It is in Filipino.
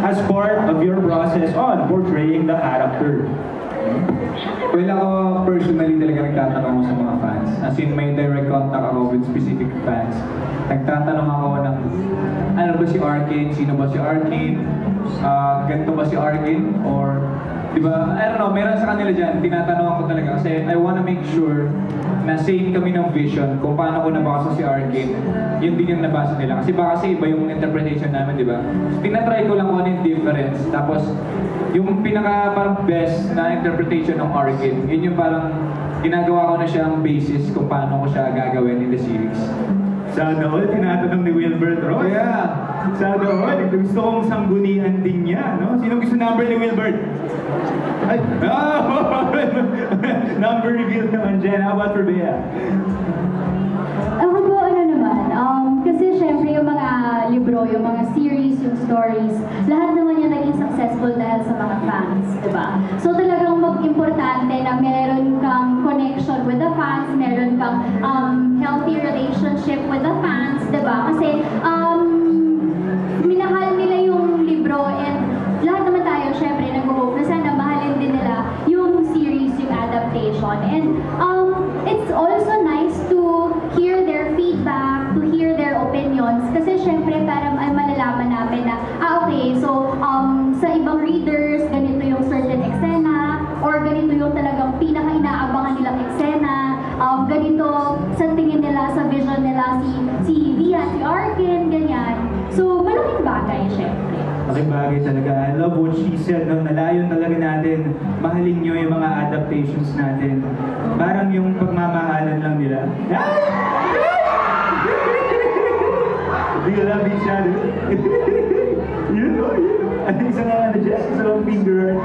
as part of your process on portraying the character? Well, ako personally talaga nagtatanong ako sa mga fans. As in, may direct contact ako with specific fans. Nagtatanong ako ng, ano ba si Arcane? Sino ba si Arcane? Ganito ba si Arcane? Or, di ba, I don't know, meron sa kanila dyan, tinatanong ako talaga kasi I wanna make sure na same kami ng vision kung paano ko nabasa si Arcane. Yun din yung nabasa nila. Kasi baka kasi iba yung interpretation namin, di ba? Tinatry ko lang kung ano yung difference. Tapos, yung pinaka parang best na interpretation ng Arcane, yun yung parang ginagawa ko na siyang basis kung paano ko siya gagawin in the series. Sana all, tinatanong ni Wilbert Ross. Yeah. Sana all, gusto kong sanggunian din niya, no? Sino gusto number ni Wilbert? Ay, number reveal naman dyan. How about Rebea? Ako po, ano naman, kasi syempre yung mga libro, yung mga series, yung stories, lahat naman yan naging successful dahil sa mga fans, di ba? So talagang mag-importante na meron kang connection with the fans, meron kang healthy relationship with the fans, di ba? Kasi minahal nila yung libro and lahat naman tayo, syempre, nag-hope na sana mahalin din nila yung series, yung adaptation. And it's also nice to hear their feedback, to hear their opinions. Kasi syempre, parang ay malalaman namin na, okay, so sa ibang readers, ganito yung certain eksena, or ganito yung talagang pinaka-inaabangan nilang eksena, ganito sa tingin nila, sa vision nila, si Via, si Arkin, ganyan. So, malaking bagay, syempre. Malaking bagay talaga. I love what she said, no? Nalayon talaga natin. Mahalin nyo yung mga adaptations natin. Parang yung pagmamahalan lang nila. They love each other. You know. Ano isa nga na dyan? Isa lang finger.